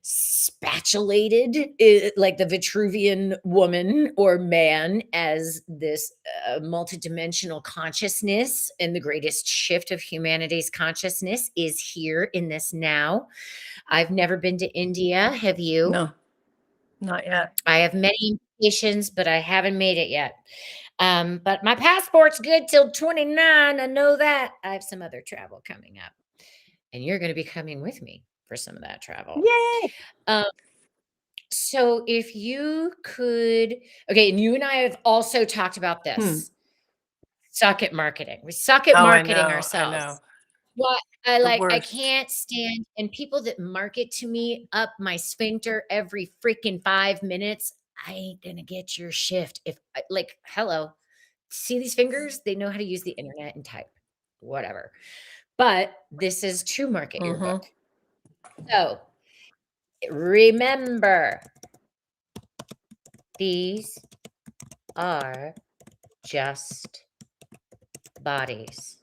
spatulated, like the Vitruvian woman or man, as this multidimensional consciousness, and the greatest shift of humanity's consciousness is here in this now. I've never been to India. Have you? no, not yet. I have many invitations, but I haven't made it yet. But my passport's good till 29. I know that. I have some other travel coming up, and you're going to be coming with me for some of that travel. Yay! Um, So if you could, okay, and you and I have also talked about Hmm. this. Suck at marketing. We suck at Oh, marketing I know. ourselves. What The I worst. can't stand, and people that market to me up my sphincter every freaking 5 minutes. I ain't gonna get your shift if like, hello. See these fingers? They know how to use the internet and type. Whatever. But this is to market your Mhm. book. So remember, these are just bodies.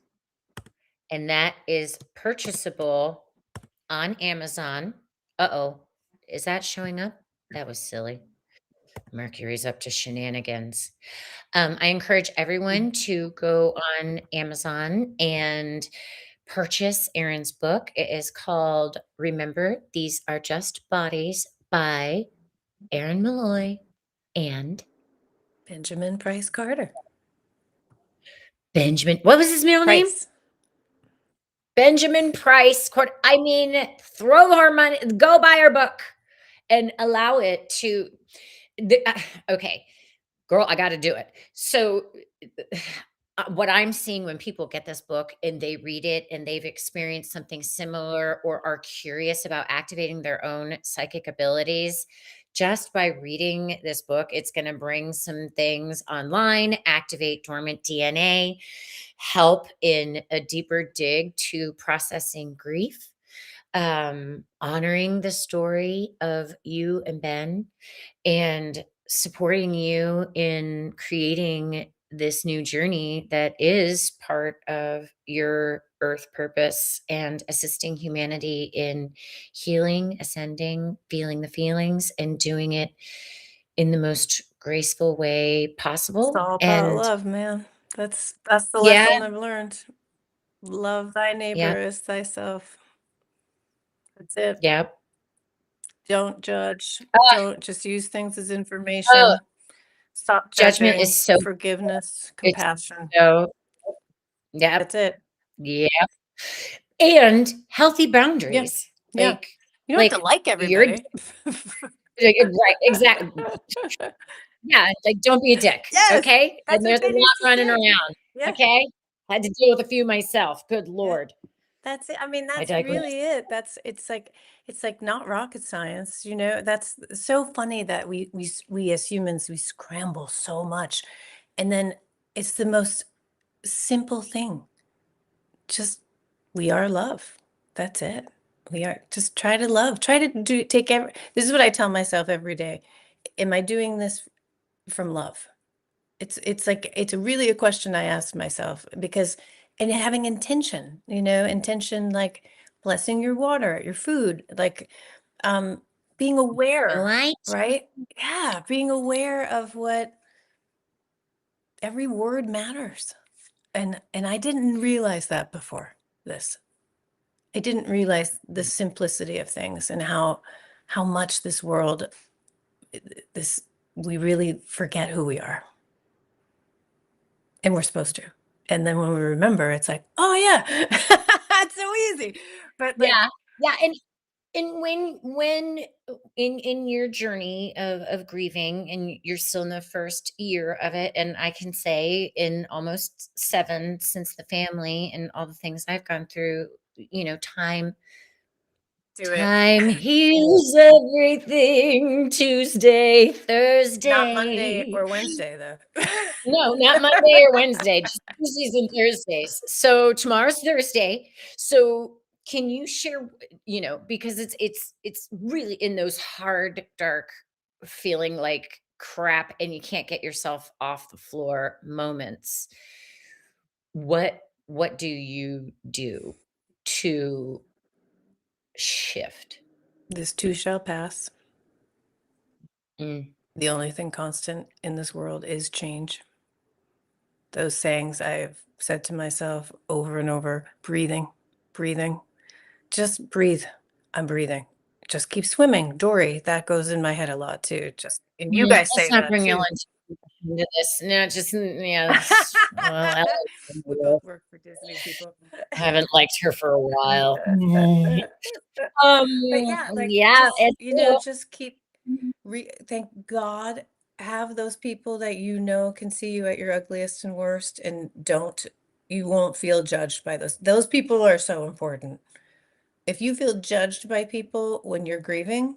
And that is purchasable on Amazon. Uh-oh. Is that showing up? That was silly. Mercury's up to shenanigans. I encourage everyone to go on Amazon and purchase Erin's book. It is called Remember, These Are Just Bodies by Erin Malloy and Benjamin Price Carter. Benjamin. What was his middle name? Price. Benjamin Price. I mean, throw her money, go buy her book and allow it to. Okay, girl, I got to do it. So, what I'm seeing when people get this book and they read it and they've experienced something similar or are curious about activating their own psychic abilities, just by reading this book, it's going to bring some things online, activate dormant DNA, help in a deeper dig to processing grief, honoring the story of you and Ben, and supporting you in creating this new journey that is part of your earth purpose and assisting humanity in healing, ascending, feeling the feelings, and doing it in the most graceful way It's possible. all about And love, man. That's the yeah, lesson I've learned. Love thy neighbor Yep, as thyself. That's it. yep. Don't judge. Ah, Don't just use things as oh, information. Stop judgment judging. is so Forgiveness, it's compassion. so yep, That's it. yep. And healthy Yeah. boundaries. Yeah. Like You don't have like, to like you're everybody. right, exactly. Yeah, like, don't be a dick, Yes, okay? that's And what there's a they need lot to running say. around, Yeah. okay? Had to deal with a few myself, good Yeah. lord. That's it. I mean, I that's digress. really it. That's it's like not rocket science, you know? That's so funny that we as humans we scramble so much. And then it's the most simple thing. Just we are love. That's it. We are just try to love. Try to do take every this is what I tell myself every day. Am I doing this from love? It's like it's really a question I ask myself because and having intention, you know, intention like blessing your water, your food, like um being aware, Right? right? Yeah, being aware of what every word matters. And I didn't realize that before this. I didn't realize the simplicity of things and how much this world this we really forget who we are. And we're supposed to. And then when we remember, it's like, "Oh, yeah." It's so easy. But, like Yeah, yeah, and when in your journey of grieving, and you're still in the first year of it, and I can say in almost 7 since the family and all the things I've gone through, time do it. time heals everything. Tuesday, Not Monday Thursday. or Wednesday, though. No, not Monday or Wednesday, just Tuesdays and Thursdays. So tomorrow's Thursday. So can you share, because it's really in those hard, dark, feeling like crap and you can't get yourself off the floor moments. What do you do to shift? This too shall pass. Mm, The only thing constant in this world is change. Those sayings I've said to myself over and over, breathing, breathing. Just breathe. I'm breathing. Just keep swimming. Dory, that goes in my head a lot too. Just and you guys let's say not that bring too. Ellen into this. No, just yeah, well, We Ellen, both work for Disney people. I haven't liked her for a while. Mm. Um, But yeah, like yeah, just, and you know, just keep thank God have those people that you know can see you at your ugliest and worst and don't you won't feel judged by those. Those people are so important. If you feel judged by people when you're grieving,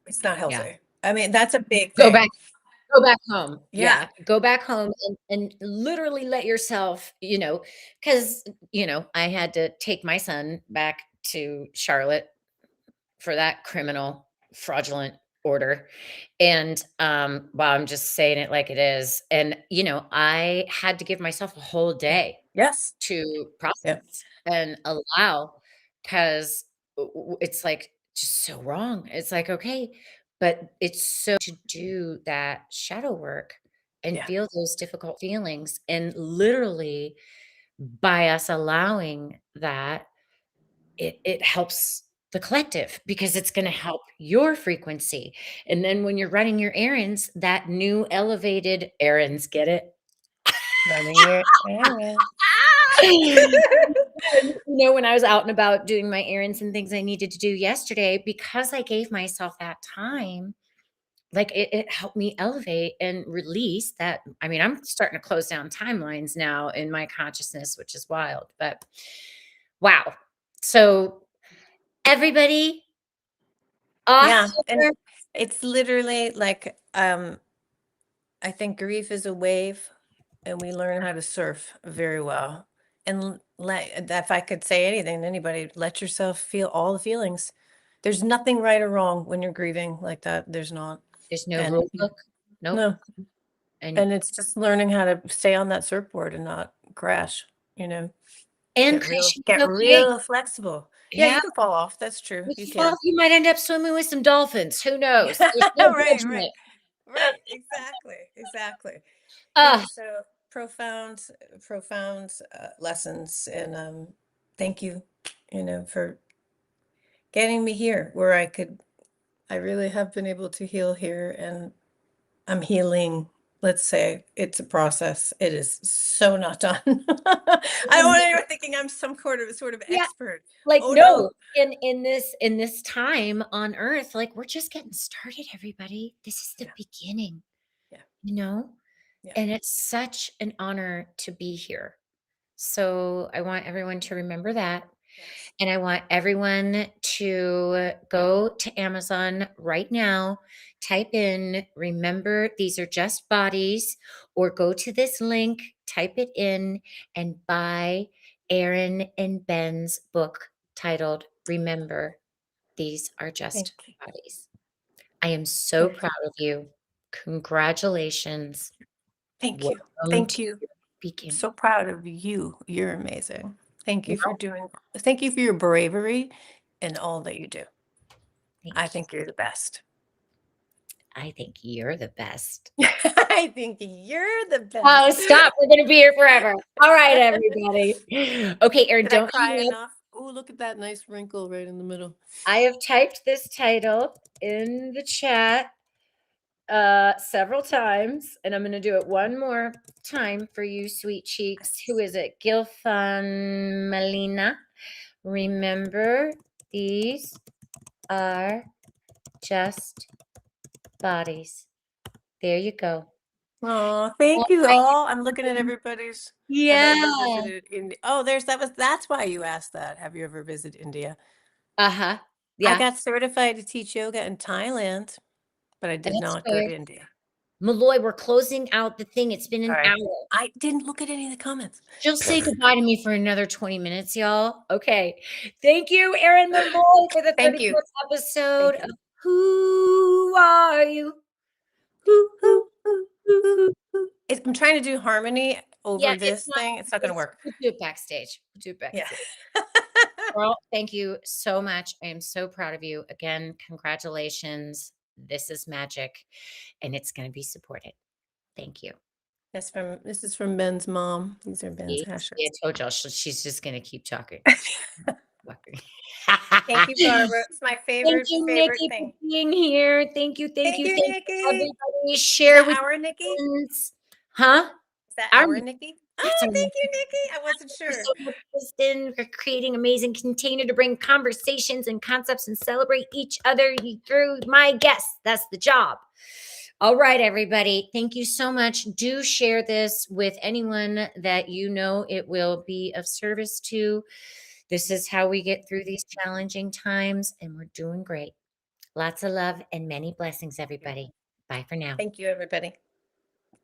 it's not yeah, healthy. I mean, that's a big go back thing. go back home. Yeah. Yeah, go back home and literally let yourself, because I had to take my son back to Charlotte for that criminal fraudulent order. And well, I'm just saying it like it is. And I had to give myself a whole Yeah. day Yes. to Yeah. process and allow, because it's like just so wrong. It's like, okay, but it's so to do that shadow work and Yeah. feel those difficult feelings. And literally, by us allowing that, it helps the collective because it's going to help your frequency. And then when you're running your errands, that new elevated errands, get it? Running your errands. When I was out and about doing my errands and things I needed to do yesterday, because I gave myself that time, like it helped me elevate and release that. I mean, I'm starting to close down timelines now in my consciousness, which is wild, but wow. So everybody off Yeah, and their it's literally like, I think grief is a wave, and we learn how to surf very well. And let if I could say anything to anybody, let yourself feel all the feelings. There's nothing right or wrong when you're grieving like that. There's not. there's no And rule book. Nope. no, And and it's just learning how to stay on that surfboard and not crash, you know. crash is Get okay. real flexible. Yeah, Yeah. you can fall off. That's true. If You you fall, can. you might end up swimming with some dolphins. Who knows? There's no Right, right. judgment. Right, exactly, exactly. Yeah, Ah, so profound lessons, and thank you, for getting me here where I really have been able to heal here, and I'm healing. Let's say it's a process. It is so not done. I don't want anyone thinking I'm some sort of Yeah, expert. like, Oh no, no. in this time on Earth, like, we're just getting started, everybody. This is the Yeah, beginning, yeah, you know? yeah. And it's such an honor to be here. So I want everyone to remember that. Yes. And I want everyone to go to Amazon right now, type in, remember, these are just bodies, or go to this link, type it in, and buy Erin and Ben's book titled, Remember, These Are Thank Just you. Bodies. I am so Thank proud of you. Congratulations. thank you. Welcome Thank to you. your beginning. So proud of you. You're amazing. Thank you for your bravery and all that you do. I Thank you. think you're the best. I think you're the best. I think you're the Oh, best. stop. We're gonna be here forever. All right, everybody. Okay, Erin, Did I don't cry hang up. enough? Oh, look at that nice wrinkle right in the middle. I have typed this title in the chat several times, and I'm gonna do it one more time for you, sweet cheeks. Who is it? Gilfan Melina. Remember, these are just bodies. There you go. Oh, Oh thank you my all. I'm looking at everybody's. Have I ever Yeah. visited India? Oh, that's why you asked that. Have you ever visited India? Uh-huh. I Yeah, got certified to teach yoga in Thailand, but I did that's not go fair. to India. Malloy, we're closing out the thing. It's been an Sorry. hour. I didn't look at any of the comments. She'll say goodbye to me for another 20 minutes, y'all. Okay. Thank you, Erin Malloy, for the Thank you. 34th episode Thank of you. Who Are You? Who, Ooh, who, ooh, who, ooh, who. ooh. I'm trying to do harmony Yeah, over this thing. It's not going to work. we'll do it backstage. We'll do it Yeah. backstage. Girl, thank you so much. I am so proud of you. Again, congratulations. This is magic, and it's going to be supported. Thank you. This is from Ben's mom. These are Ben's See, I ashes. told y'all she's just gonna keep talking. Talking. Thank you, Barbara. It's my Thank favorite, you, favorite Nikki, for thing. being here. Thank you, thank Thank you, you, thank you, Nikki. everybody. Is Share that with our your Nikki? friends. Huh? Is that Our our Nikki? That's Oh, our thank Nikki. you, Nikki. I wasn't Thank you sure. so much, Kristen, for creating amazing container to bring conversations and concepts and celebrate each other through my guests. That's the job. All right, everybody. Thank you so much. Do share this with anyone that you know it will be of service to. This is how we get through these challenging times, and we're doing great. Lots of love and many blessings, everybody. Bye for now. Thank you, everybody.